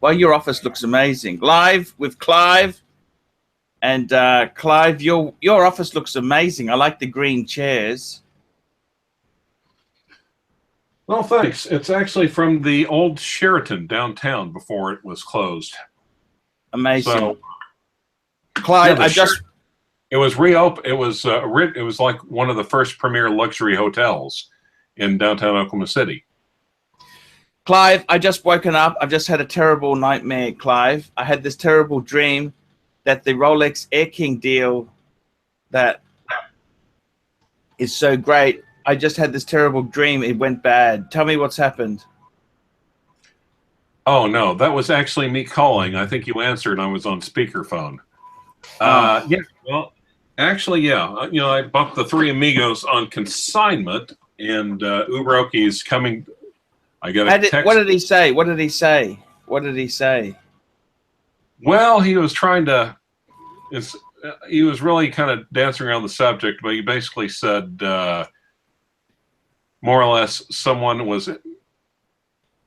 Well, your office looks amazing. Live with Clive. And Clive, your office looks amazing. I like the green chairs. Well, thanks. It's actually from the old Sheraton downtown before it was closed. Amazing. So, Clive, yeah, it was reopened. It was like one of the first premier luxury hotels in downtown Oklahoma City. Clive, I just woken up. I've just had a terrible nightmare, Clive. I had this terrible dream that the Rolex Air-King deal that is so great. I just had this terrible dream. It went bad. Tell me what's happened. Oh, no, that was actually me calling. I think you answered. I was on speakerphone. Yeah, well, actually, yeah. You know, I bought the Three Amigos on consignment, and Uberoki's coming. I got a text. What did he say? What did he say? What did he say? Well, he was trying to. He was really kind of dancing around the subject, but he basically said, more or less, someone was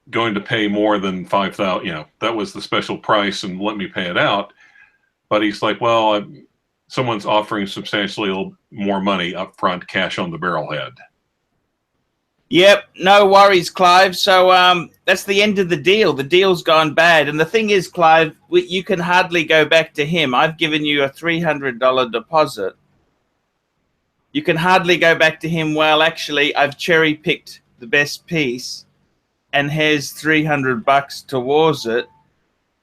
going to pay more than $5,000. You know, that was the special price, and let me pay it out. But he's like, well, someone's offering substantially more money up front, cash on the barrelhead. Yep, no worries, Clive. So that's the end of the deal. The deal's gone bad. And the thing is, Clive, you can hardly go back to him. I've given you a $300 deposit. You can hardly go back to him. Well, actually, I've cherry-picked the best piece, and here's $300 towards it.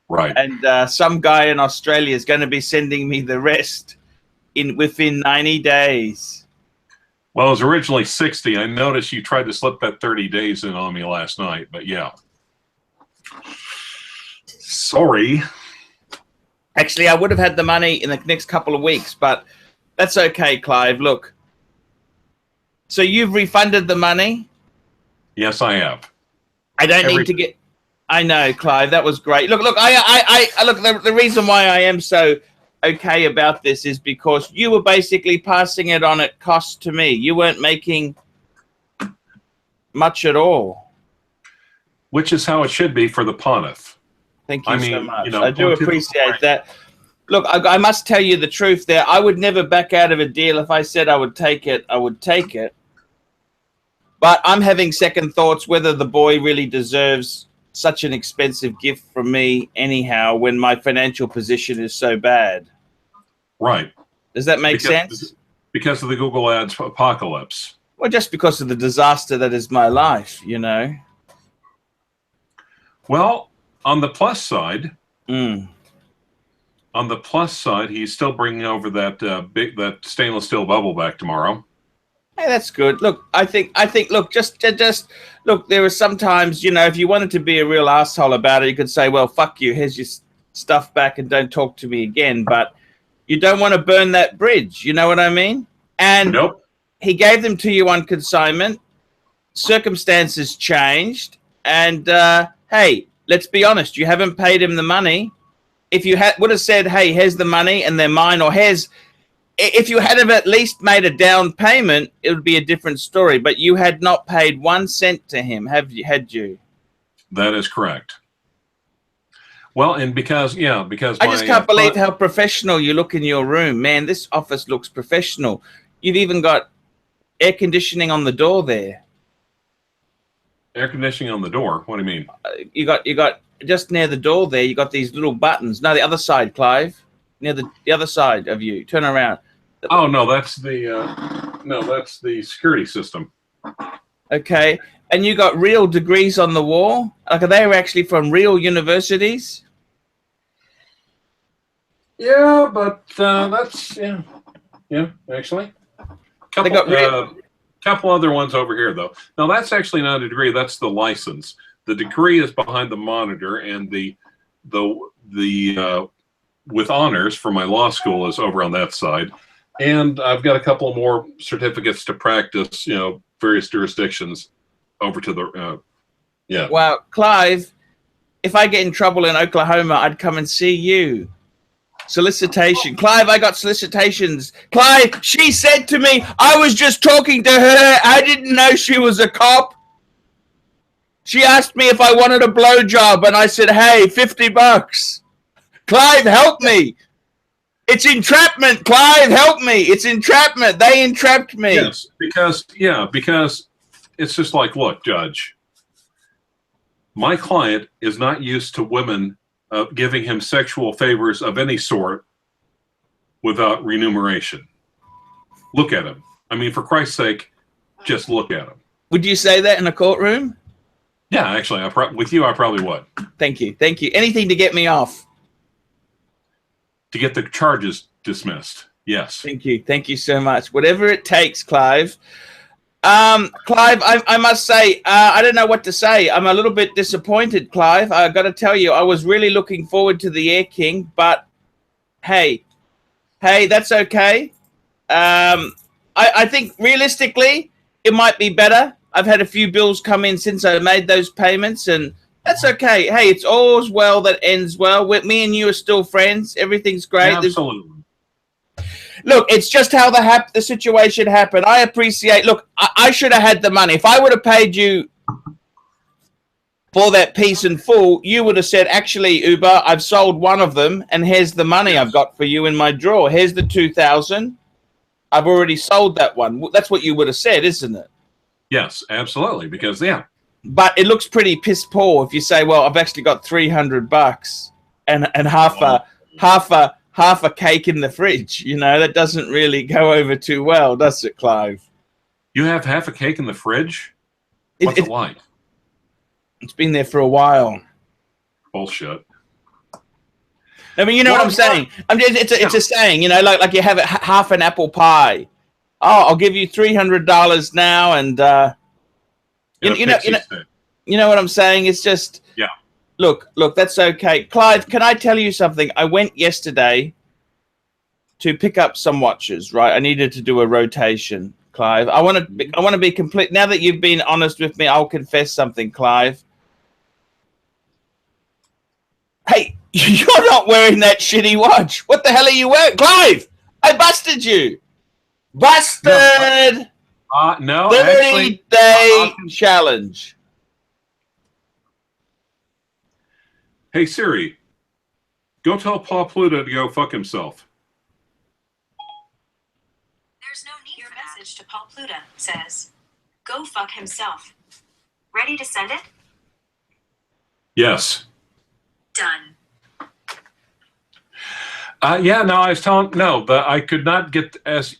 Right. And some guy in Australia is going to be sending me the rest within 90 days. Well, it was originally 60. I noticed you tried to slip that 30 days in on me last night, but yeah. Sorry. Actually, I would have had the money in the next couple of weeks, but that's okay, Clive. Look. So you've refunded the money? Yes, I have. I don't need to get... I know, Clive. That was great. Look, look, the reason why I am so okay about this is because you were basically passing it on at cost to me. You weren't making much at all. Which is how it should be for the Pontiff. Thank you so much. You know, I do appreciate that. Look, I must tell you the truth there. I would never back out of a deal. If I said I would take it, I would take it. But I'm having second thoughts whether the boy really deserves such an expensive gift from me anyhow when my financial position is so bad. Right. Does that make sense? Because of the Google Ads apocalypse. Well, just because of the disaster that is my life, you know. Well, on the plus side, he's still bringing over that stainless steel bubble back tomorrow. Hey, that's good. Look, I think. Look, just look. There are sometimes, you know, if you wanted to be a real asshole about it, you could say, "Well, fuck you. Here's your stuff back, and don't talk to me again." But you don't want to burn that bridge. You know what I mean? And nope. He gave them to you on consignment. Circumstances changed, and hey, let's be honest. You haven't paid him the money. If you would have said, "Hey, here's the money, and they're mine," or "Here's," if you had have at least made a down payment, it would be a different story. But you had not paid 1 cent to him, had you? That is correct. Well, and because I just can't believe how professional you look in your room, man. This office looks professional. You've even got air conditioning on the door there. Air conditioning on the door? What do you mean? You got just near the door there. You got these little buttons. No, the other side, Clive. Near the other side of you. Turn around. Oh no, that's the security system. Okay, and you got real degrees on the wall. Like, are they actually from real universities? Yeah, but that's actually. Couple other ones over here though. Now that's actually not a degree. That's the license. The degree is behind the monitor, and the with honors for my law school is over on that side. And I've got a couple more certificates to practice, you know, various jurisdictions over to the, yeah. Well, Clive, if I get in trouble in Oklahoma, I'd come and see you. Solicitation. Clive, I got solicitations. Clive, she said to me, I was just talking to her. I didn't know she was a cop. She asked me if I wanted a blowjob, and I said, "Hey, $50. Clive, help me! It's entrapment, Clive. Help me! It's entrapment. They entrapped me." Yes, because it's just like, look, Judge, my client is not used to women giving him sexual favors of any sort without remuneration. Look at him. I mean, for Christ's sake, just look at him. Would you say that in a courtroom? Yeah, actually, with you, I probably would. Thank you. Thank you. Anything to get me off. To get the charges dismissed. Yes. Thank you. Thank you so much. Whatever it takes, Clive. Clive, I must say, I don't know what to say. I'm a little bit disappointed, Clive. I got to tell you, I was really looking forward to the Air-King, but hey, that's okay. I think realistically, it might be better. I've had a few bills come in since I made those payments, and that's okay. Hey, it's all's well that ends well. Me and you are still friends. Everything's great. Absolutely. Look, it's just how the situation happened. I appreciate. Look, I should have had the money. If I would have paid you for that piece in full, you would have said, "Actually, Uber, I've sold one of them, and here's the money I've got for you in my drawer. Here's the 2,000. I've already sold that one." That's what you would have said, isn't it? Yes, absolutely. Because But it looks pretty piss poor if you say, "Well, I've actually got $300 and half a cake in the fridge." You know, that doesn't really go over too well, does it, Clive? You have half a cake in the fridge? What's it like? It's been there for a while. Bullshit. I mean, you know what I'm saying? It's a saying, you know, like you have half an apple pie. Oh, I'll give you $300 now, and you know what I'm saying? It's just Look, that's okay. Clive, can I tell you something? I went yesterday to pick up some watches, right? I needed to do a rotation, Clive. I want to be complete. Now that you've been honest with me, I'll confess something, Clive. Hey, you're not wearing that shitty watch. What the hell are you wearing? Clive, I busted you. Busted. No, 30-day challenge. Hey, Siri, go tell Paul Pluta to go fuck himself. There's no need. Your message to Paul Pluta says, "Go fuck himself." Ready to send it? Yes. Done. Yeah, no, I was telling, no, but I could not get as.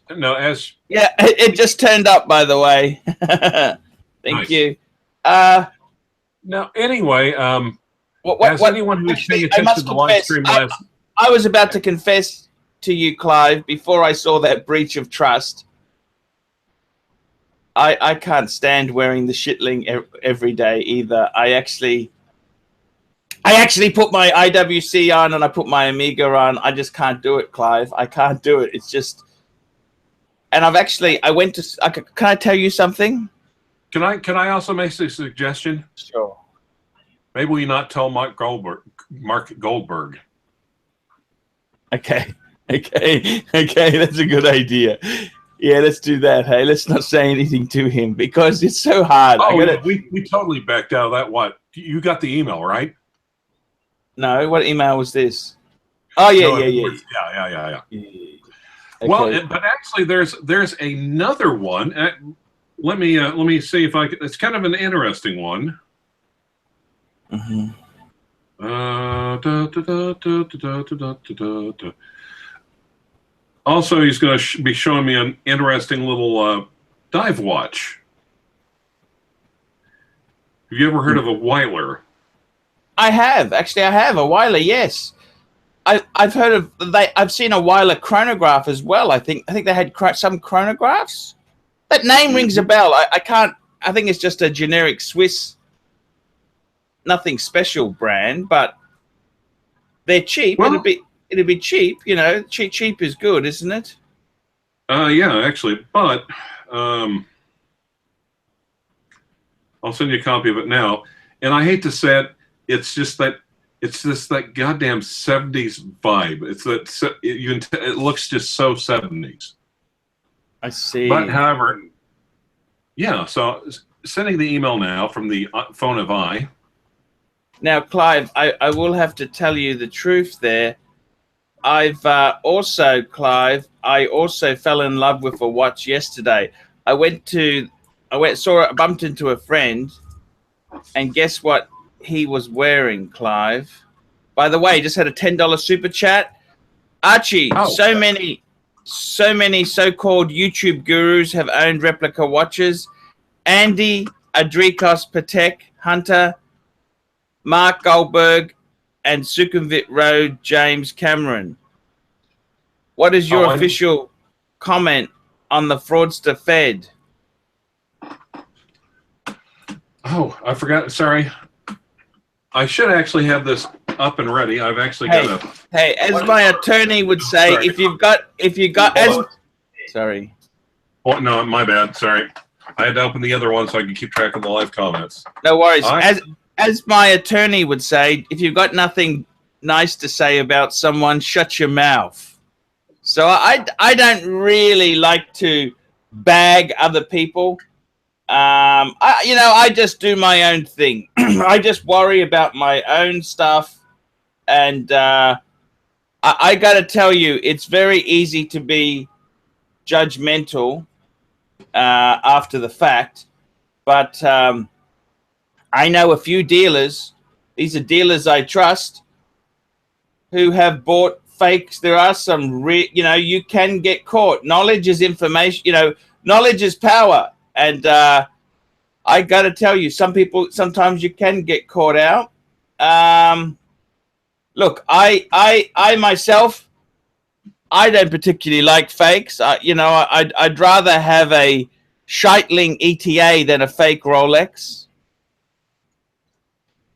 Yeah, it just turned up, by the way. Thank you. No, anyway, as anyone who's paying I attention must to the live stream last... I was about to confess to you, Clive, before I saw that breach of trust. I can't stand wearing the shitling every day either. I actually put my IWC on and I put my Omega on. I just can't do it, Clive. I can't do it. It's just... And can I tell you something? Can I also make a suggestion? Sure. Maybe we not tell Mark Goldberg. Okay, that's a good idea. Yeah, let's do that. Hey, let's not say anything to him because it's so hard. Oh, we totally backed out of that. What? You got the email, right? No, what email was this? Oh, yeah. Yeah. Okay. Well, but actually, there's another one. Let me see if I can. It's kind of an interesting one. Also, he's going to be showing me an interesting little dive watch. Have you ever heard of a Weiler? I have. Actually, I have a Weiler, yes. I've heard of I've seen a Weiler chronograph as well. I think they had some chronographs. That name rings a bell. I think it's just a generic Swiss, nothing special brand, but they're cheap. Well, it'd be cheap, you know. Cheap is good, isn't it? Yeah, actually, but I'll send you a copy of it now. And I hate to say it, it's just that goddamn 70s vibe. It's that it looks just so 70s. I see. But however, yeah. So sending the email now from the phone of I. Now, Clive, I will have to tell you the truth there. I've also, Clive, I also fell in love with a watch yesterday. I bumped into a friend, and guess what he was wearing, Clive? By the way, just had a $10 super chat. Archie, so many so-called YouTube gurus have owned replica watches. Andy, Adrikos Patek, Hunter, Mark Goldberg, and Sukhumvit Road, James Cameron. What is your official comment on the fraudster Fed? Oh, I forgot. Sorry. I should actually have this up and ready. I've actually got a... Hey, as my attorney would say, sorry. if you got sorry. Oh, no, my bad. Sorry. I had to open the other one so I could keep track of the live comments. No worries. As my attorney would say, if you've got nothing nice to say about someone, shut your mouth. So I don't really like to bag other people. I just do my own thing. I just worry about my own stuff. And I got to tell you, it's very easy to be judgmental after the fact. But I know a few dealers, these are dealers I trust, who have bought fakes. There are some, you can get caught. Knowledge is information, knowledge is power. And I got to tell you, sometimes you can get caught out. Look, I myself, I don't particularly like fakes. I'd rather have a Scheitling ETA than a fake Rolex.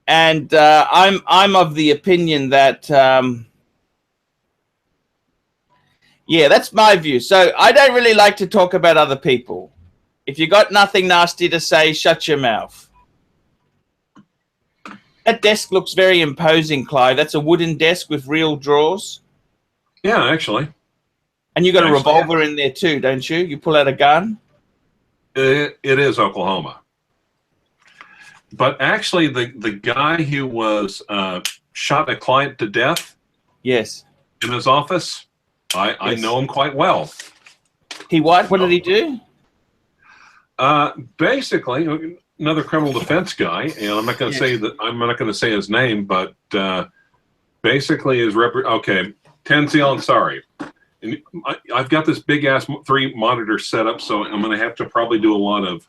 And I'm of the opinion that, yeah, that's my view. So I don't really like to talk about other people. If you got nothing nasty to say, shut your mouth. That desk looks very imposing, Clive. That's a wooden desk with real drawers. Yeah, actually. And you got a revolver in there too, don't you? You pull out a gun? It is Oklahoma. But actually, the guy who was shot a client to death, yes, in his office, I know him quite well. He what? What did he do? Basically, another criminal defense guy, and I'm not going to say that. I'm not going to say his name, but basically, okay, Tenzil, I'm sorry. And I've got this big ass 3 monitor setup, so I'm going to have to probably do a lot of.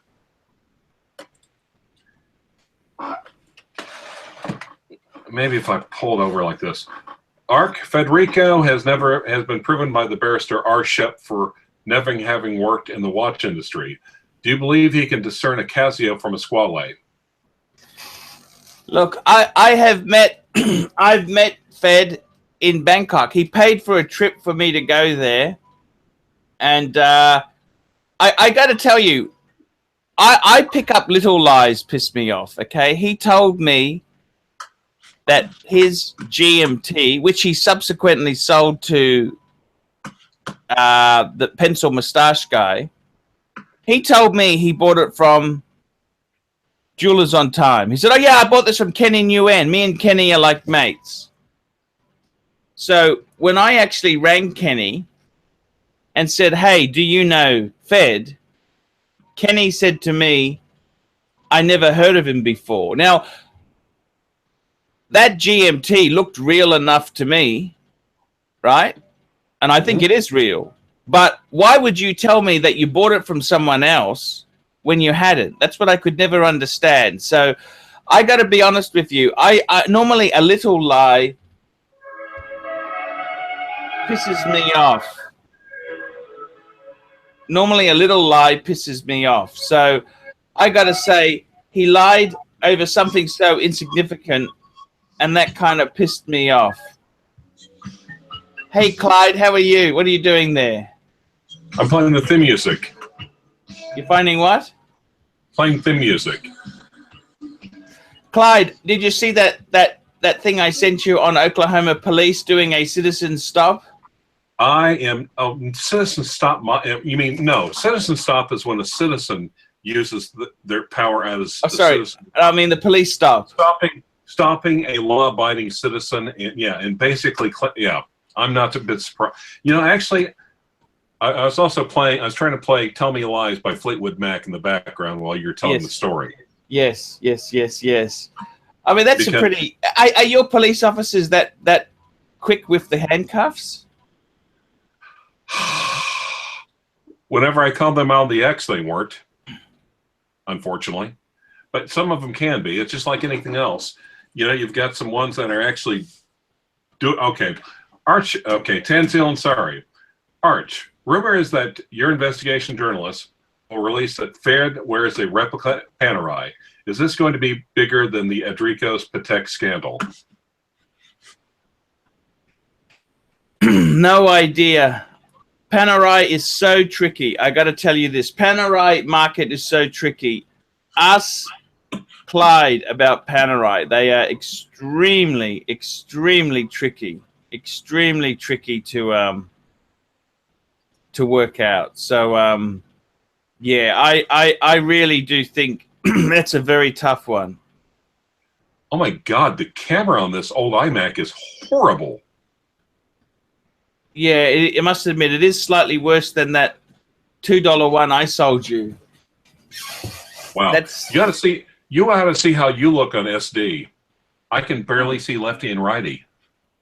Maybe if I pull it over like this. Federico has been proven by the barrister R. Shep for never having worked in the watch industry. Do you believe he can discern a Casio from a Squale? Look, I have met I've met Fed in Bangkok. He paid for a trip for me to go there, and I got to tell you, I pick up little lies. Piss me off. Okay, he told me that his GMT, which he subsequently sold to the pencil mustache guy, he told me he bought it from Jewelers on Time. He said, oh, yeah, I bought this from Kenny Nguyen. Me and Kenny are like mates. So when I actually rang Kenny and said, hey, do you know Fed? Kenny said to me, I never heard of him before. Now, that GMT looked real enough to me, right? And I think it is real. But why would you tell me that you bought it from someone else when you hadn't? That's what I could never understand. So I got to be honest with you. I normally a little lie pisses me off. Normally a little lie pisses me off. So I got to say he lied over something so insignificant, and that kind of pissed me off. Hey, Clyde, how are you? What are you doing there? I'm playing the theme music. You're finding what? Playing theme music. Clyde, did you see that thing I sent you on Oklahoma police doing a citizen stop? I am citizen stop. You mean no? Citizen stop is when a citizen uses their power as Oh, a sorry. citizen. I mean, the police staff. Stopping a law-abiding citizen, and basically, I'm not a bit surprised. Actually, I was also playing. I was trying to play "Tell Me Lies" by Fleetwood Mac in the background while you're telling the story. Yes. I mean, that's a pretty. Are your police officers that quick with the handcuffs? Whenever I called them out on the X, they weren't, unfortunately. But some of them can be. It's just like anything else. You've got some ones that are actually okay. Arch, okay, Tanzil, and sorry. Arch, rumor is that your investigation journalist will release that Fed wears a replica Panerai. Is this going to be bigger than the Adrikos Patek scandal? No idea. Panerai is so tricky. I got to tell you this. Panerai market is so tricky. Ask Clyde about Panerai. They are extremely tricky. Extremely tricky to work out. So yeah, I really do think that's a very tough one. Oh my God, the camera on this old iMac is horrible. Yeah, I must admit it is slightly worse than that $2 one I sold you. Wow, you ought to see how you look on SD. I can barely see lefty and righty.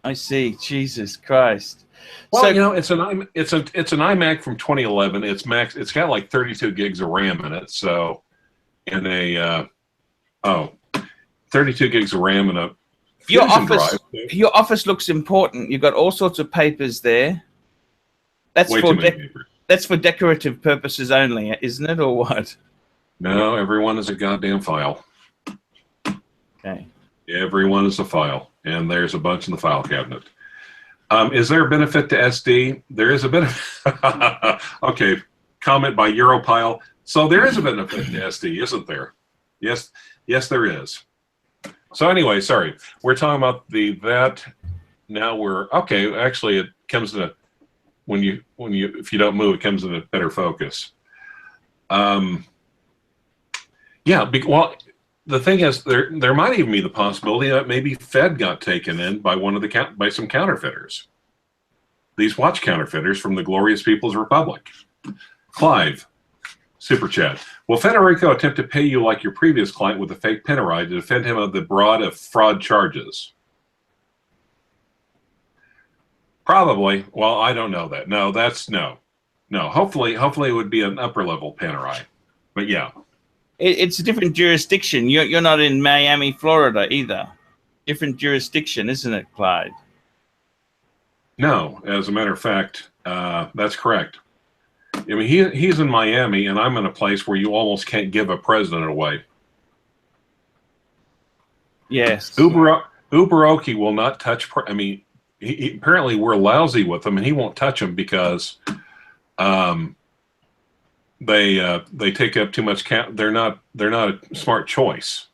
I see. Jesus Christ. Well, it's an iMac from 2011. It's got like 32 gigs of RAM in it. So, and 32 gigs of RAM in a your drive. office looks important. You've got all sorts of papers there. That's for decorative purposes only, isn't it, or what? No, everyone is a goddamn file. Okay. Everyone is a file, and there's a bunch in the file cabinet. Is there a benefit to SD? There is a benefit. Okay, comment by Europile. So there is a benefit to SD, isn't there? Yes, there is. So anyway, sorry, we're talking about that. Now we're okay. Actually, it comes in a if you don't move, it comes in a better focus. Yeah. Well, the thing is, there might even be the possibility that maybe Fed got taken in by by some counterfeiters. These watch counterfeiters from the glorious People's Republic. Clive, super chat. Will Federico attempt to pay you like your previous client with a fake Panerai to defend him of the broad of fraud charges? Probably. Well, I don't know that. No, that's no. Hopefully it would be an upper level Panerai. But yeah. It's a different jurisdiction. You're not in Miami, Florida either. Different jurisdiction, isn't it, Clyde? No, as a matter of fact, that's correct. I mean, he's in Miami, and I'm in a place where you almost can't give a president away. Yes. Uberoki will not touch. I mean, apparently we're lousy with them, and he won't touch them because they take up too much. They're not a smart choice.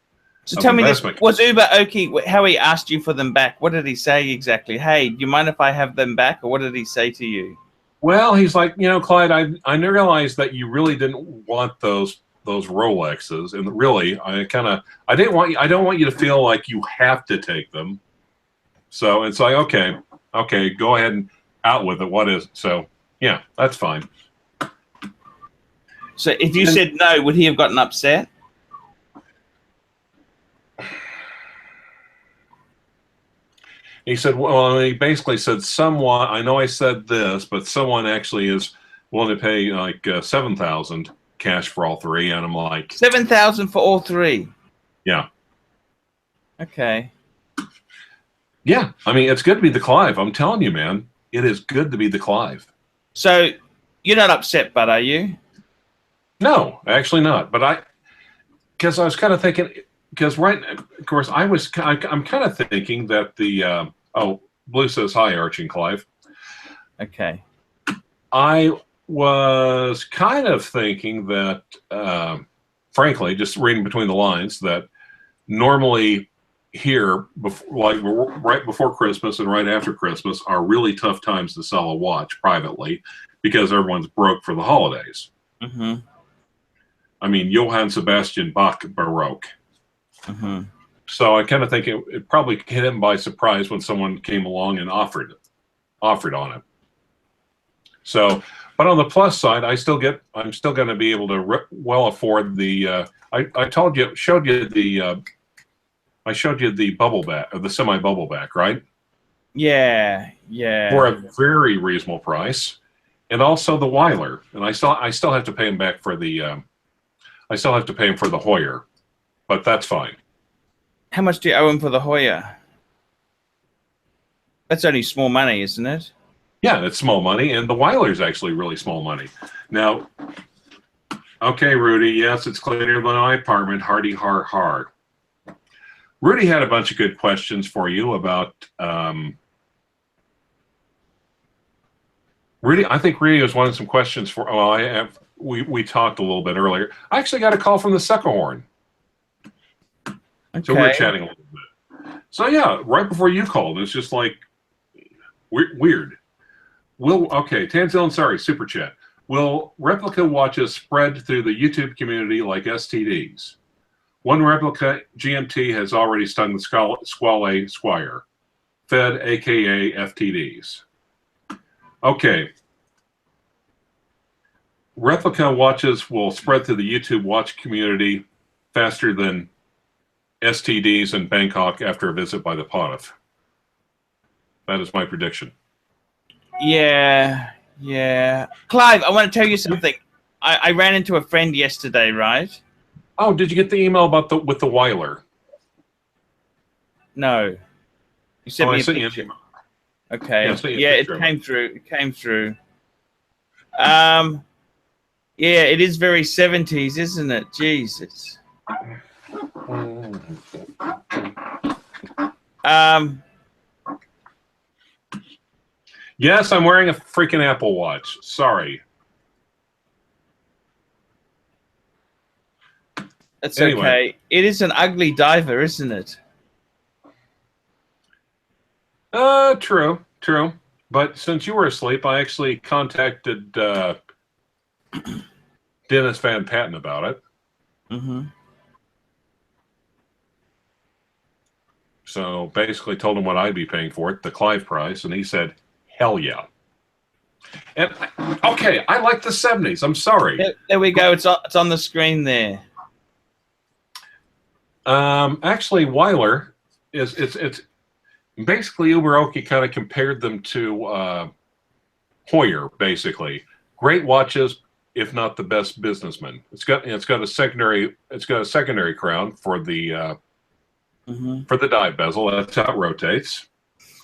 So tell me this: was Uberoki how he asked you for them back? What did he say exactly? Hey, do you mind if I have them back, or what did he say to you? Well, he's like, Clyde, I realized that you really didn't want those Rolexes, and really, I don't want you to feel like you have to take them. So it's like, okay, go ahead and out with it. What is it? So yeah, that's fine. So if you said no, would he have gotten upset? He said, well, he basically said, someone, I know I said this, but someone actually is willing to pay like $7,000 cash for all three. And I'm like, $7,000 for all three? Yeah. Okay. Yeah. I mean, it's good to be the Clive. I'm telling you, man, it is good to be the Clive. So you're not upset, but are you? No, actually not. But because I was kind of thinking, because of course, I'm kind of thinking that the, Blue says, hi, Archie and Clive. Okay. I was kind of thinking that, frankly, just reading between the lines, that normally here, right before Christmas and right after Christmas are really tough times to sell a watch privately because everyone's broke for the holidays. Mm-hmm. I mean, Johann Sebastian Bach Baroque. Mm-hmm. So I kind of think it probably hit him by surprise when someone came along and offered on it. So, but on the plus side, I'm still going to be able to well afford the. I showed you the bubble back, or the semi bubble back, right? Yeah. For a very reasonable price, and also the Weiler, and I still have to pay him back for the. I still have to pay him for the Hoyer, but that's fine. How much do you owe him for the Hoyer? That's only small money, isn't it? Yeah, it's small money, and the Weiler's actually really small money. Now, okay, Rudy, yes, it's cleaner than my apartment. Hardy har har. Rudy had a bunch of good questions for you about. Rudy, I think Rudy was wanting some questions for. Well, we talked a little bit earlier. I actually got a call from the Suckerhorn. Okay. So we're chatting a little bit. So yeah, right before you called, it's just like weird. Okay, Tanzil, sorry, super chat. Will replica watches spread through the YouTube community like STDs? One replica GMT has already stung the Squale Squire, fed aka FTDs. Okay. Replica watches will spread through the YouTube watch community faster than STDs in Bangkok after a visit by the Pontiff. That is my prediction. Yeah. Clive, I want to tell you something. I ran into a friend yesterday, right? Oh, did you get the email about with the Weiler? No. You sent me a picture. Okay. Yeah, it came through. It came through. Yeah, it is very 70s, isn't it? Jesus. Yes, I'm wearing a freaking Apple Watch. Sorry. That's anyway. Okay. It is an ugly diver, isn't it? True. But since you were asleep, I actually contacted Dennis Van Patten about it. Mm-hmm. So basically told him what I'd be paying for it, the CLYVE price, and he said, hell yeah. And okay, I like the 70s. I'm sorry. There we go. It's on the screen there. Actually, Weiler it's basically Uberoki kind of compared them to Hoyer, basically. Great watches, if not the best businessman. It's got a secondary crown for the for the dive bezel. That's how it rotates.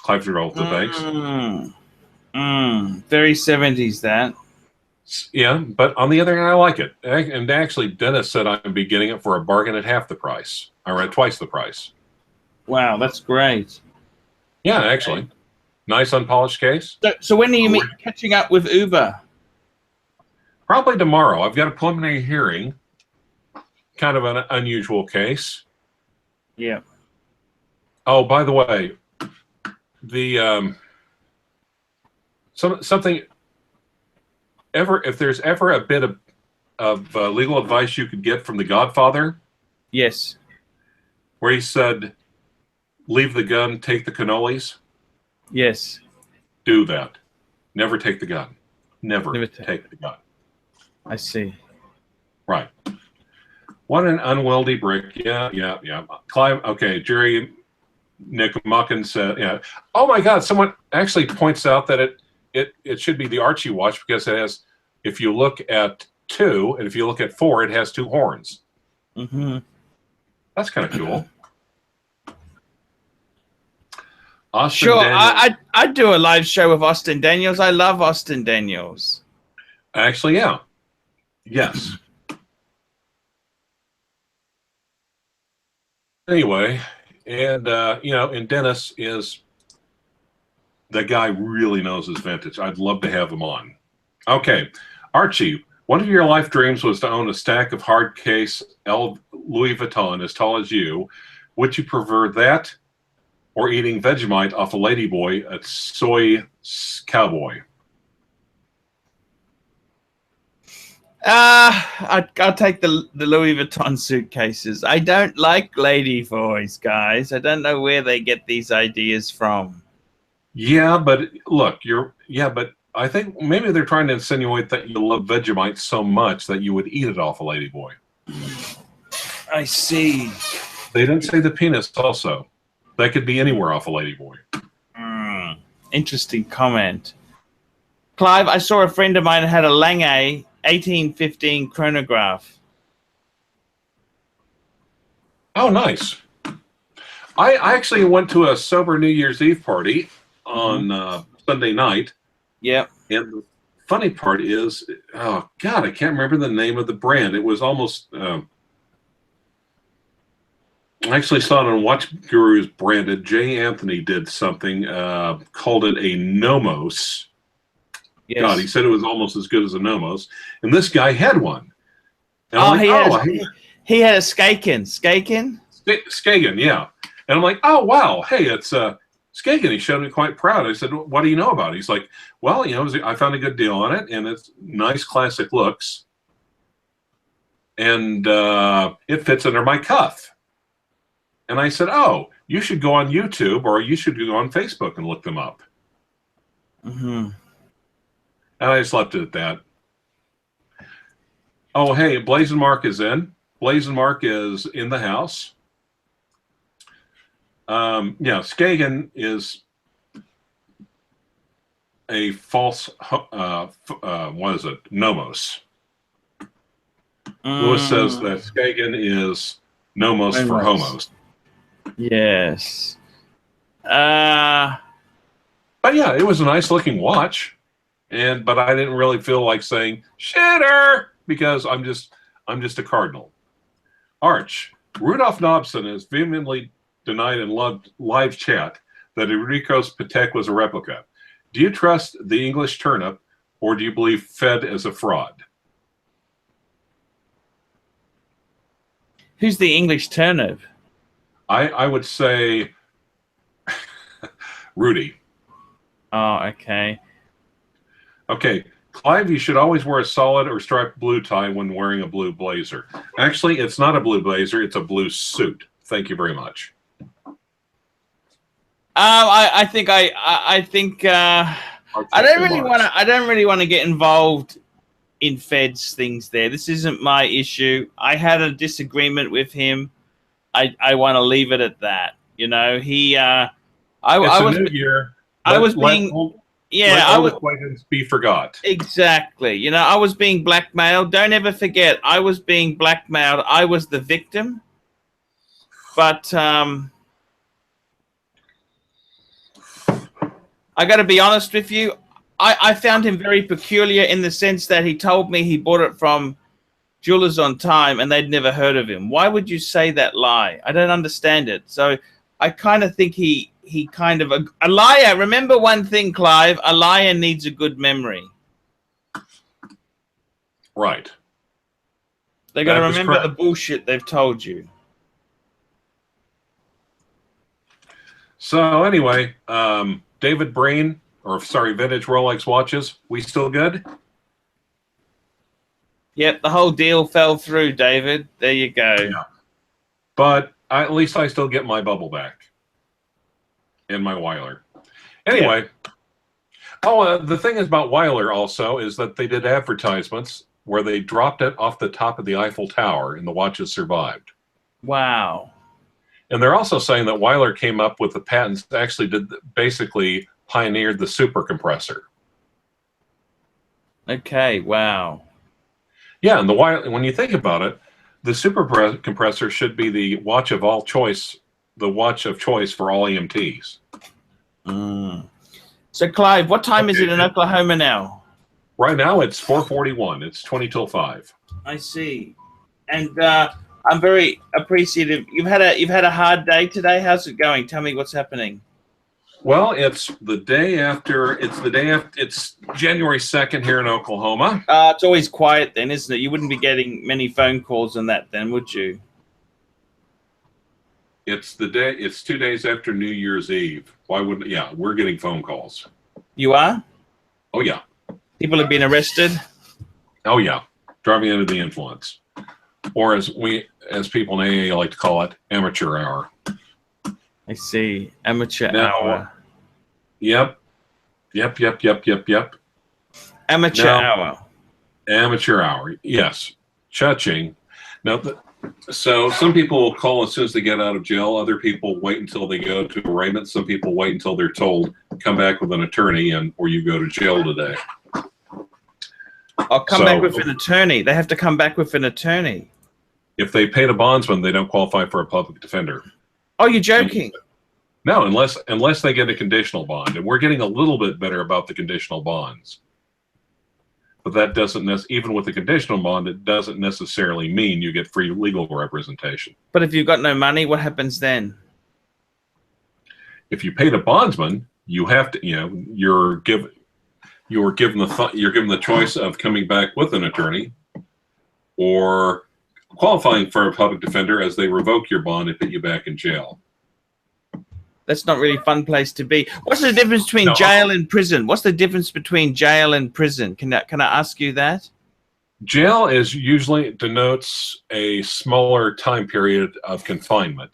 Clives roll the banks. Very 70s that. Yeah, but on the other hand, I like it. And actually, Dennis said I'd be getting it for a bargain at half the price. Or at twice the price. Wow, that's great. Yeah, actually. Nice unpolished case. So when are you catching up with Uber? Probably tomorrow. I've got a preliminary hearing. Kind of an unusual case. Yeah. Oh, by the way, the something if there's ever a bit of legal advice you could get from The Godfather. Yes. Where he said, leave the gun, take the cannolis. Yes. Do that. Never take the gun. Never take the gun. I see. Right. What an unwieldy brick. Yeah. Clive, okay, Jerry Nick Mucken said, yeah. Oh my God, someone actually points out that it should be the Archie watch because it has, if you look at 2 and if you look at 4, it has 2 horns. Mm-hmm. That's kind of cool. Austin sure, Daniels. I'd do a live show with Austin Daniels. I love Austin Daniels. Actually, yeah. Yes. Anyway, and and Dennis is the guy really knows his vintage. I'd love to have him on. Okay, Archie, one of your life dreams was to own a stack of hard case Louis Vuitton as tall as you. Would you prefer that or eating Vegemite off a ladyboy at Soy Cowboy? I'll take the Louis Vuitton suitcases. I don't like lady voice, guys. I don't know where they get these ideas from. Yeah, but look, but I think maybe they're trying to insinuate that you love Vegemite so much that you would eat it off a ladyboy. I see. They didn't say the penis also. That could be anywhere off a ladyboy. Interesting comment. Clive, I saw a friend of mine had a Lange 1815 chronograph. Oh, nice. I actually went to a sober New Year's Eve party on Sunday night. Yep. And the funny part is, oh, God, I can't remember the name of the brand. It was almost... I actually saw it on Watch Guru's branded. Jay Anthony did something, called it a Nomos. Yes. God, he said it was almost as good as a Nomos. And this guy had one. And Oh, I'm like, he had a Skaken. Skaken? Skagen, yeah. And I'm like, oh, wow. Hey, it's Skagen. He showed me quite proud. I said, what do you know about it? He's like, well, I found a good deal on it, and it's nice classic looks. And it fits under my cuff. And I said, oh, you should go on YouTube or you should go on Facebook and look them up. Mm-hmm. And I just left it at that. Oh, hey, Blazing Mark is in. Blazing Mark is in the house. Yeah, Skagen is a false, what is it? Nomos. Lewis says that Skagen is Nomos for homos. Yes. But yeah, it was a nice looking watch, but I didn't really feel like saying shitter because I'm just a cardinal. Arch, Rudolph Nobson has vehemently denied in live chat that Enrico's Patek was a replica. Do you trust the English turnip, or do you believe Fed is a fraud? Who's the English turnip? I would say Rudy. Oh, okay. Okay, Clive, you should always wear a solid or striped blue tie when wearing a blue blazer. Actually, it's not a blue blazer; it's a blue suit. Thank you very much. I think I don't really want to get involved in Fed's things there. This isn't my issue. I had a disagreement with him. I want to leave it at that. You know, I was being be forgot. Exactly. You know, I was being blackmailed. Don't ever forget, I was being blackmailed. I was the victim. But I got to be honest with you. I found him very peculiar in the sense that he told me he bought it from Jewelers on Time and they'd never heard of him. Why would you say that lie? I don't understand it. So I kind of think he kind of a liar. Remember one thing, Clive, a liar needs a good memory. Right. They got to remember the bullshit they've told you. So anyway, David Breen, vintage Rolex watches, we still good? Yep, the whole deal fell through, David. There you go. Yeah. But at least I still get my bubble back. And my Weiler. Anyway. Yeah. The thing is about Weiler also is that they did advertisements where they dropped it off the top of the Eiffel Tower and the watches survived. Wow. And they're also saying that Weiler came up with the patents that actually basically pioneered the super compressor. Okay, wow. Yeah, and when you think about it, the super compressor should be the watch of choice for all EMTs. So, Clive, what time is it in Oklahoma now? Right now, it's 4:41. It's 20 till 5. I see, and I'm very appreciative. You've had a hard day today. How's it going? Tell me what's happening. Well, it's the day after. It's January 2nd here in Oklahoma. It's always quiet then, isn't it? You wouldn't be getting many phone calls on that then, would you? It's 2 days after New Year's Eve. Why wouldn't? Yeah, we're getting phone calls. You are? Oh, yeah. People People have been arrested? Oh, yeah. driving under the influence, or as people in AA like to call it, amateur hour. I see. Amateur Now, hour. Yep. Amateur hour. Amateur hour. Yes. Cha-ching. Now, so some people will call as soon as they get out of jail. Other people wait until they go to arraignment. Some people wait until they're told, come back with an attorney or you go to jail today. I'll come back with an attorney. They have to come back with an attorney. If they paid a bondsman, they don't qualify for a public defender. Oh, you're joking? No, unless they get a conditional bond. And we're getting a little bit better about the conditional bonds. But that doesn't even with the conditional bond, it doesn't necessarily mean you get free legal representation. But if you've got no money, what happens then? If you paid a bondsman, you have to, you're given the choice of coming back with an attorney or qualifying for a public defender as they revoke your bond and put you back in jail. That's not really a fun place to be. What's the difference between jail and prison? What's the difference between jail and prison? Can I ask you that? Jail usually denotes a smaller time period of confinement.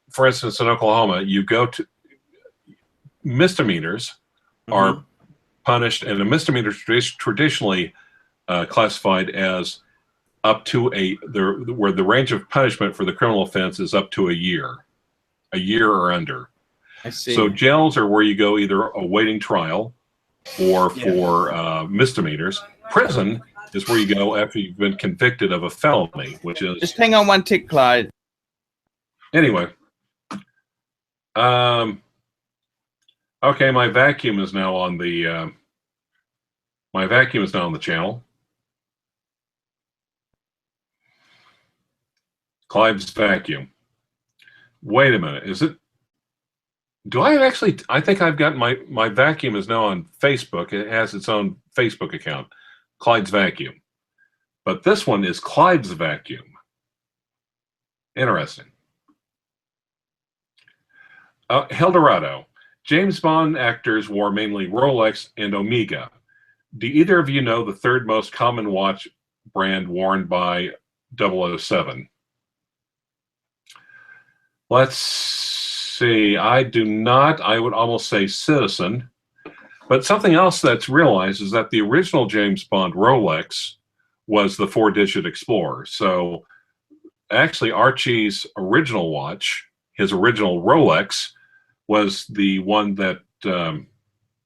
For instance, in Oklahoma, you go to misdemeanors are punished, and a misdemeanor is traditionally classified as up to where the range of punishment for the criminal offense is up to a year or under. I see. So jails are where you go either awaiting trial or for misdemeanors. Prison is where you go after you've been convicted of a felony, which is... Just hang on one tick, Clyde. Anyway. Okay, my vacuum is now on the channel. Clive's vacuum. Wait a minute, is it? Do I actually? I think I've got my vacuum is now on Facebook. It has its own Facebook account, Clyde's Vacuum. But this one is Clive's Vacuum. Interesting. Eldorado. James Bond actors wore mainly Rolex and Omega. Do either of you know the third most common watch brand worn by 007? Let's see. I do not. I would almost say Citizen. But something else that's realized is that the original James Bond Rolex was the 4-digit Explorer. So actually Archie's original watch, his original Rolex, was the one that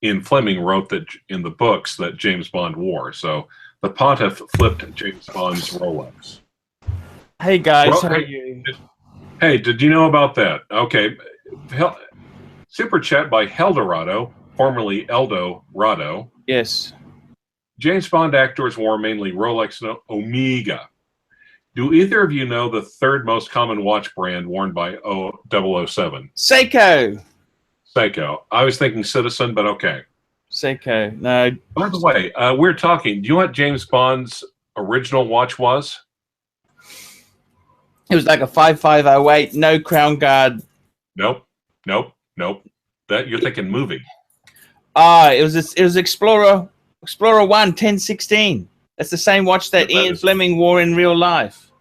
Ian Fleming wrote that in the books that James Bond wore. So the pontiff flipped James Bond's Rolex. Hey guys, how are you? Hey, did you know about that? Okay. Super chat by Eldorado, formerly Eldorado. Yes. James Bond actors wore mainly Rolex and Omega. Do either of you know the third most common watch brand worn by 007? Seiko. Seiko. I was thinking Citizen, but okay. Seiko. No. By the way, we're talking. Do you know what James Bond's original watch was? It was like a 5508, no crown guard. Nope. That you're thinking movie. It was Explorer 1 1016. That's the same watch that Ian Fleming wore in real life.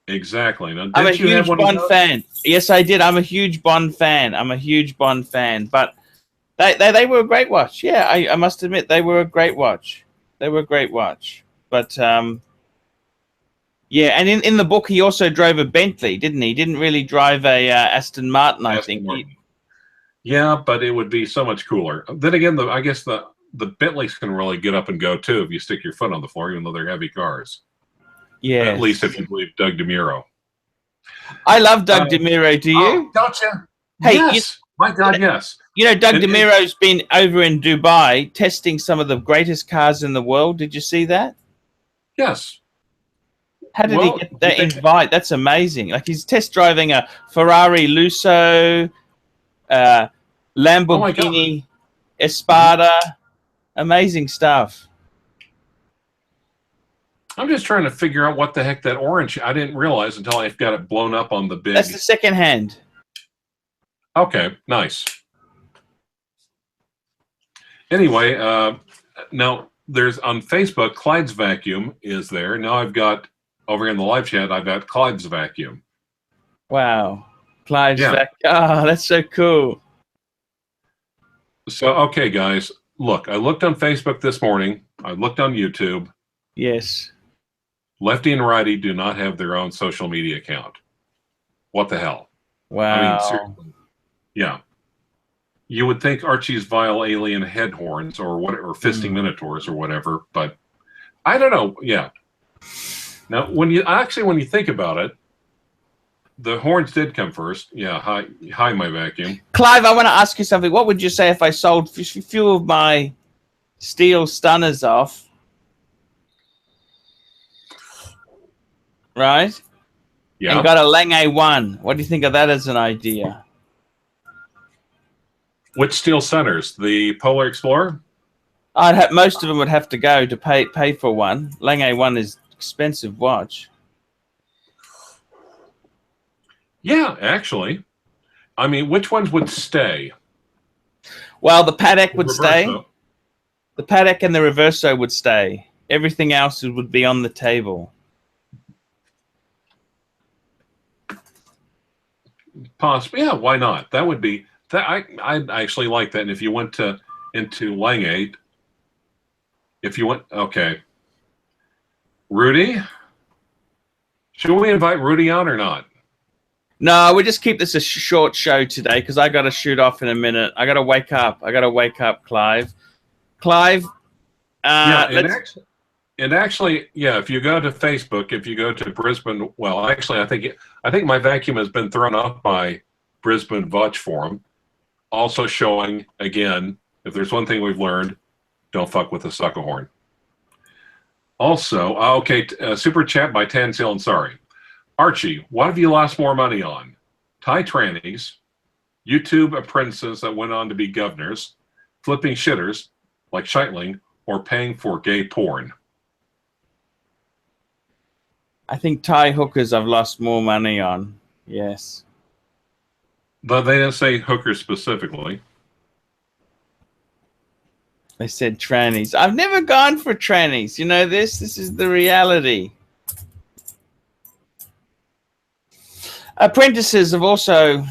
Exactly. Now, I'm a huge Bond fan. Yes, I did. I'm a huge Bond fan. But they were a great watch. Yeah, I must admit they were a great watch. But yeah, and in the book he also drove a Bentley, didn't he? He didn't really drive a Aston Martin, I think. Yeah, but it would be so much cooler. Then again, I guess the Bentleys can really get up and go too if you stick your foot on the floor, even though they're heavy cars. Yeah. At least if you believe Doug DeMuro. I love Doug DeMuro. Do you? Oh, gotcha. Hey, yes. My God, yes. You know, Doug DeMuro's been over in Dubai testing some of the greatest cars in the world. Did you see that? Yes. How did he get that invite? That's amazing. Like he's test driving a Ferrari Lusso, Lamborghini Espada. Amazing stuff. I'm just trying to figure out what the heck that orange. I didn't realize until I've got it blown up on the big. That's the second hand. Okay, nice. Anyway, now there's on Facebook, CLYVE's vacuum is there. Now I've got over in the live chat, I've got CLYVE's vacuum. Wow. CLYVE's Yeah. vacuum. Oh, that's so cool. So, okay, guys, look, I looked on Facebook this morning. I looked on YouTube. Yes. Lefty and righty do not have their own social media account. What the hell? Wow. I mean, seriously. Yeah. You would think Archie's vile alien head horns or whatever, or fisting minotaurs or whatever, but I don't know. Yeah. Now, when you think about it, the horns did come first. Yeah. Hi, my vacuum. Clive, I want to ask you something. What would you say if I sold a few of my steel stunners off? Right? Yeah. And got a Lang A1. What do you think of that as an idea? Which steel centers? The Polar Explorer? I'd have most of them would have to go to pay for one. Lang A1 is expensive watch. Yeah, actually. I mean, which ones would stay? Well, the Patek would Reverso. stay. The Patek and the Reverso would stay. Everything else would be on the table. Possibly. Yeah, why not? That would be that. I actually like that. And if you went into Lang 8, if you went, okay, Rudy, should we invite Rudy on or not? No, we just keep this a short show today because I got to shoot off in a minute. I got to wake up. Clive. Clive. And actually, yeah. If you go to Facebook, if you go to Brisbane, well, actually, I think my vacuum has been thrown up by Brisbane Watch Forum, also showing again. If there's one thing we've learned, don't fuck with the sucker horn. Also, okay, super chat by Tanzil and sorry. Archie, what have you lost more money on? Thai trannies, YouTube apprentices that went on to be governors, flipping shitters like Scheitling, or paying for gay porn? I think Thai hookers I've lost more money on. Yes. But they didn't say hookers specifically. They said trannies. I've never gone for trannies. You know this? This is the reality. Apprentices have also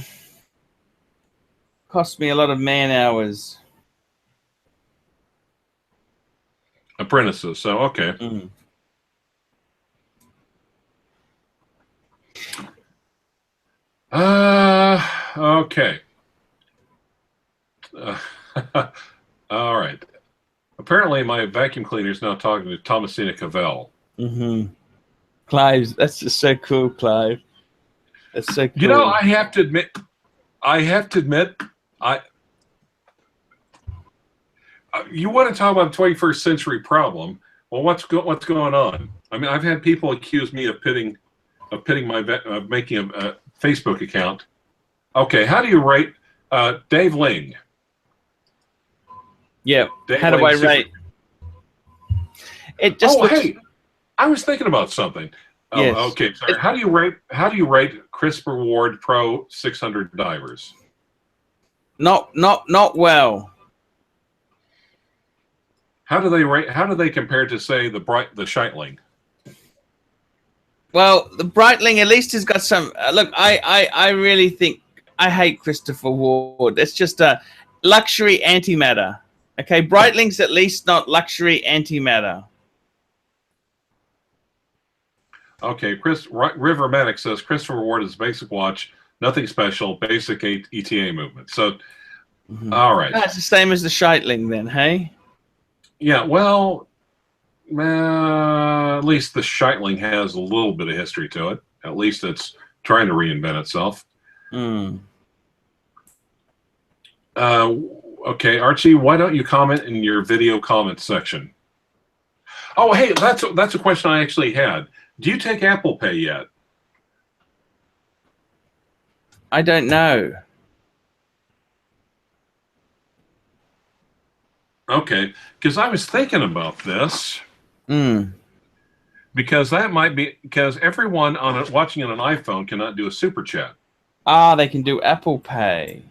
cost me a lot of man hours. Apprentices, so okay. Okay. All right. Apparently, my vacuum cleaner is now talking to Thomasina Cavell. Clive, that's just so cool, Clive. That's so cool. You know, I have to admit, you want to talk about a 21st century problem? Well, what's going on? I mean, I've had people accuse me of making a Facebook account. Okay, how do you rate Dave Ling? Yeah, Dave how do I rate? It just hey, I was thinking about something. Yes. Oh, okay, sorry. How do you rate Christopher Ward Pro 600 divers? Not well. How do they compare to, say, the Scheitling? Well, the Breitling at least has got some. Look, I really think I hate Christopher Ward. It's just a luxury antimatter. Okay, Breitling's at least not luxury antimatter. Okay, River Manic says Christopher Ward is basic watch, nothing special, basic ETA movement. So, all right. That's the same as the Scheitling then, hey? Yeah, well, at least the Scheitling has a little bit of history to it. At least it's trying to reinvent itself. Okay, Archie, why don't you comment in your video comment section? Oh, hey, that's a question I actually had. Do you take Apple Pay yet? I don't know. Okay, because I was thinking about this. Because that might be because everyone watching on an iPhone cannot do a super chat. Ah, they can do Apple Pay.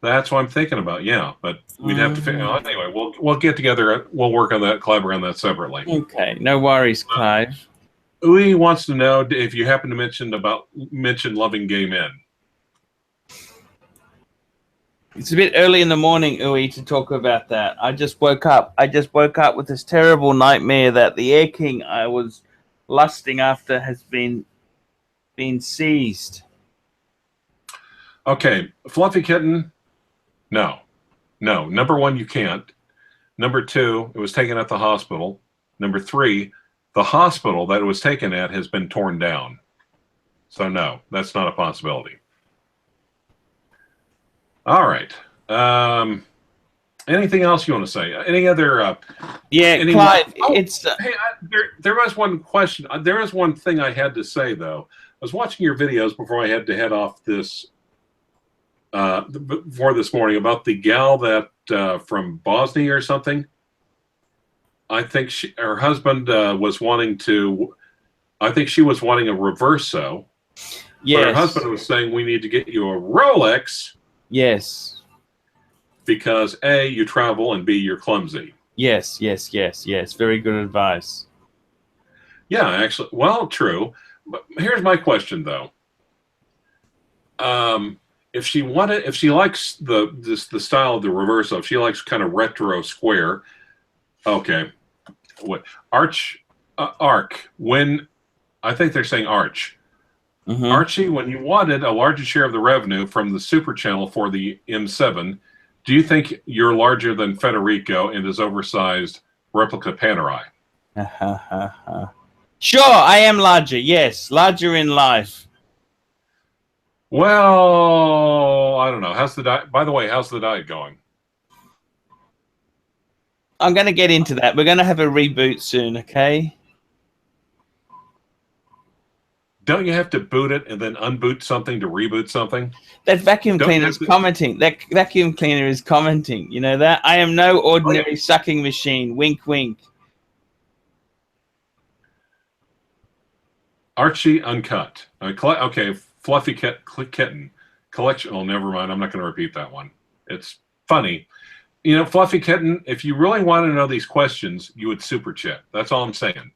That's what I'm thinking about. Yeah, but we'd have to figure out. Anyway, we'll get together. We'll work on that, collaborate on that separately. Okay, no worries, Clive. Uwe wants to know if you happen to mention loving gay men. It's a bit early in the morning, Uwe, to talk about that. I just woke up. I just woke up with this terrible nightmare that the Air-King I was lusting after has been seized. Okay, Fluffy Kitten. No. Number one, you can't. Number two, it was taken at the hospital. Number three, the hospital that it was taken at has been torn down. So no, that's not a possibility. All right. Anything else you want to say? Any other? Clive, it's. Hey, there was one question. There is one thing I had to say though. I was watching your videos before I had to head off this. Before this morning about the gal that from Bosnia or something. I think her husband was wanting to. I think she was wanting a reverso. Yes. But her husband was saying we need to get you a Rolex. Yes. Because A, you travel, and B, you're clumsy. Yes. Very good advice. Yeah, actually, well, true. But here's my question, though. If she likes the style of the reverso, if she likes kind of retro square, okay. What Arch? When I think they're saying Arch. Mm-hmm. Archie, when you wanted a larger share of the revenue from the Super Channel for the M7, do you think you're larger than Federico and his oversized replica Panerai? Sure, I am larger. Yes, larger in life. Well, I don't know. How's the diet? By the way, how's the diet going? I'm going to get into that. We're going to have a reboot soon, okay? Don't you have to boot it and then unboot something to reboot something? That vacuum cleaner is commenting. That vacuum cleaner is commenting. You know that? I am no ordinary sucking machine. Wink, wink. Archie Uncut. Okay, Fluffy Kitten. Collection. Oh, never mind. I'm not going to repeat that one. It's funny. You know, Fluffy Kitten, if you really want to know these questions, you would super chat. That's all I'm saying.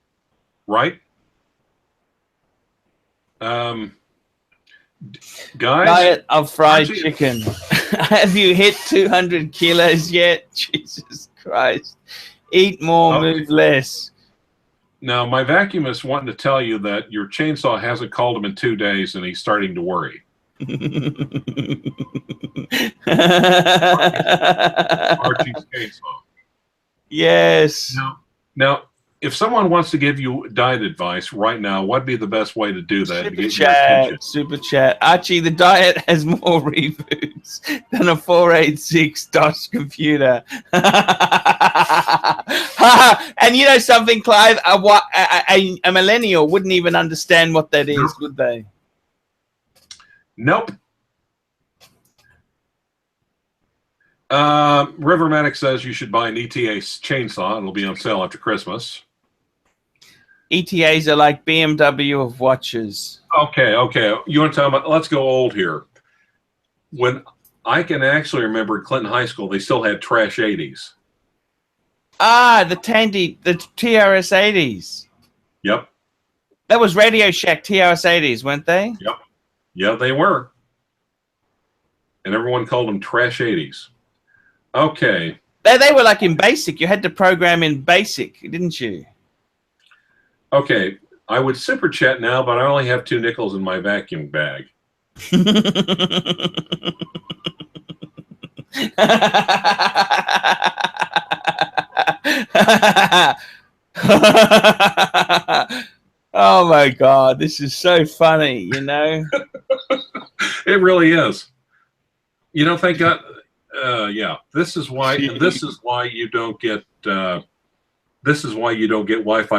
Right? Guys? Diet of fried chicken. Have you hit 200 kilos yet? Jesus Christ. Eat more, move less. Now, my vacuumist wanting to tell you that your chainsaw hasn't called him in 2 days and he's starting to worry. Archie's chainsaw. Yes. Now, if someone wants to give you diet advice right now, what'd be the best way to do that? Super chat. Archie, the diet has more reboots than a 486 DOS computer. And you know something, Clive? A millennial wouldn't even understand what that is, would they? Nope. Rivermatic says you should buy an ETA chainsaw. It'll be on sale after Christmas. ETAs are like BMW of watches. Okay. You want to tell me? Let's go old here. When I can actually remember at Clinton High School, they still had trash 80s. Ah, the TRS 80s. Yep. That was Radio Shack TRS 80s, weren't they? Yep. Yeah, they were. And everyone called them trash 80s. Okay. They were like in BASIC. You had to program in BASIC, didn't you? Okay. I would super chat now, but I only have 2 nickels in my vacuum bag. Oh my God, this is so funny, you know? It really is. You know, thank God. Yeah, this is why you don't get Wi-Fi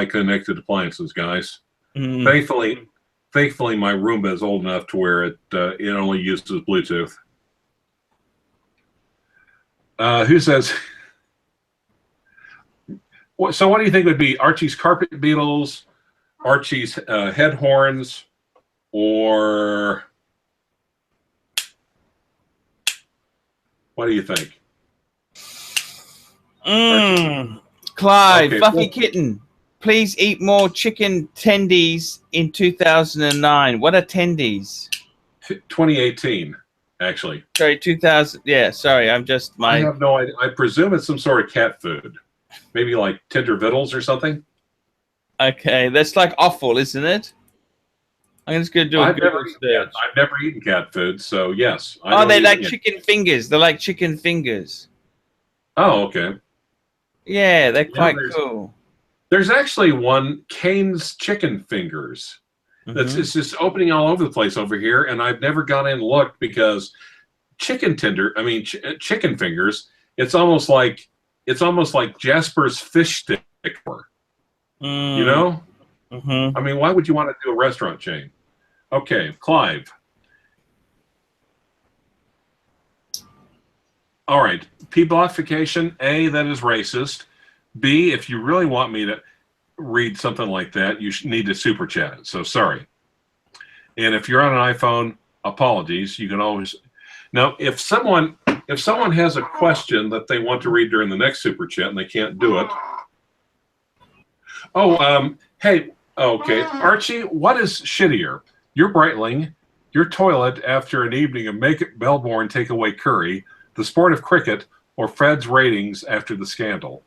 connected appliances, guys. Thankfully, my Roomba is old enough to where it only uses Bluetooth. Who says? So, what do you think would be Archie's carpet beetles, Archie's head horns, or What do you think? Clive, Okay, Fluffy Kitten, please eat more chicken tendies in 2009. What are tendies? 2018, actually. Sorry, 2000. Yeah, sorry, I'm just I have no idea. I presume it's some sort of cat food. Maybe like tender victuals or something. Okay, that's like awful, isn't it? I'm just going to do a Google search. I've never eaten cat food, so yes. Oh, they like chicken fingers. They're like chicken fingers. Oh, okay. Yeah, they're quite cool. There's actually one, Cane's Chicken Fingers. It's just opening all over the place over here, and I've never gone in and looked because chicken fingers. It's almost like Jasper's fish stick. You know? I mean, why would you want to do a restaurant chain? Okay, Clive. All right, P-blockification. A, that is racist. B, if you really want me to read something like that, you need to super chat it. So sorry. And if you're on an iPhone, apologies. You can always. Now, if someone has a question that they want to read during the next super chat and they can't do it. Oh, hey, okay, Archie, what is shittier? Your Breitling, your toilet after an evening of Make It Melbourne takeaway curry, the sport of cricket, or Fred's ratings after the scandal?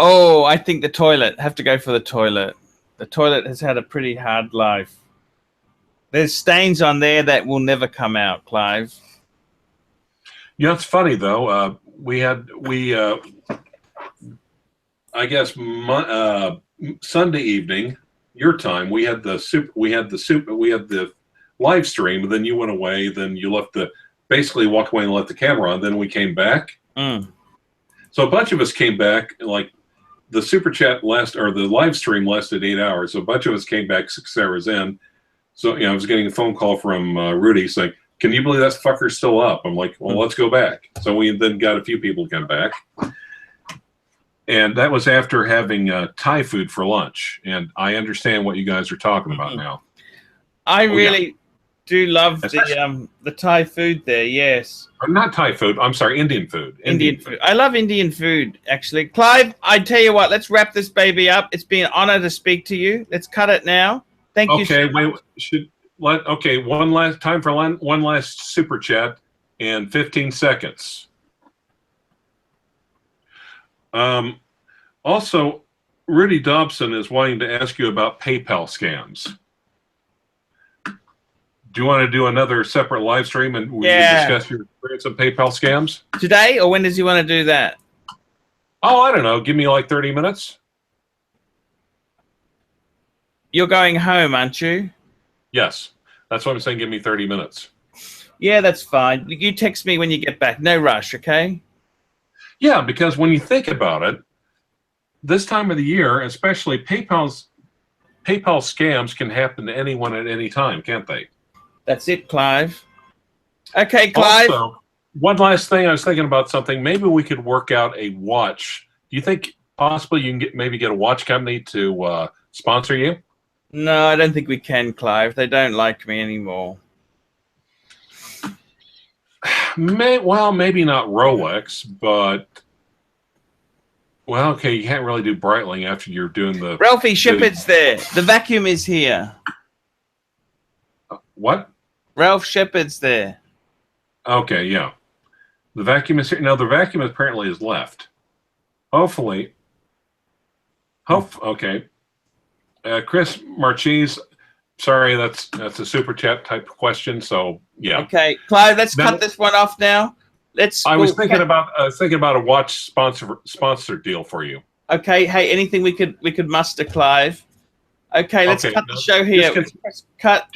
Oh, I think the toilet. Have to go for the toilet. The toilet has had a pretty hard life. There's stains on there that will never come out, Clive. You know, it's funny though. I guess Sunday evening, your time, we had the live stream, and then you went away. Then you basically walked away and left the camera on. Then we came back. So a bunch of us came back. Like the super chat the live stream lasted 8 hours. So a bunch of us came back 6 hours in. So I was getting a phone call from Rudy saying, "Can you believe that fucker's still up?" I'm like, "Well, let's go back." So we then got a few people to come back. And that was after having Thai food for lunch. And I understand what you guys are talking about now. I really do love the Thai food there, yes. Not Thai food. I'm sorry, Indian food. Indian food. I love Indian food, actually. Clive, I tell you what, let's wrap this baby up. It's been an honor to speak to you. Let's cut it now. Thank you so much. One last super chat in 15 seconds. Also, Rudy Dobson is wanting to ask you about PayPal scams. Do you want to do another separate live stream and we can discuss your experience of PayPal scams? Today, or when does he want to do that? Oh, I don't know. Give me like 30 minutes. You're going home, aren't you? Yes. That's what I'm saying. Give me 30 minutes. Yeah, that's fine. You text me when you get back. No rush, okay? Yeah, because when you think about it, this time of the year, especially PayPal scams can happen to anyone at any time, can't they? That's it, Clive. Okay, Clive. Also, one last thing, I was thinking about something. Maybe we could work out a watch. Do you think possibly you can maybe get a watch company to sponsor you? No, I don't think we can, Clive. They don't like me anymore. Well, maybe not Rolex, but... Well, okay, you can't really do Breitling after you're doing the... Ralphie Shepard's there. The vacuum is here. What? Ralph Shepard's there. Okay, yeah. The vacuum is here. No, the vacuum apparently is left. Hopefully. Okay. Chris Marchese, sorry, that's a super chat type question, so yeah. Okay, Clive, let's cut this one off now. I was thinking about a watch sponsor deal for you. Okay, hey, anything we could muster, Clive. Okay, let's cut the show here. Cut.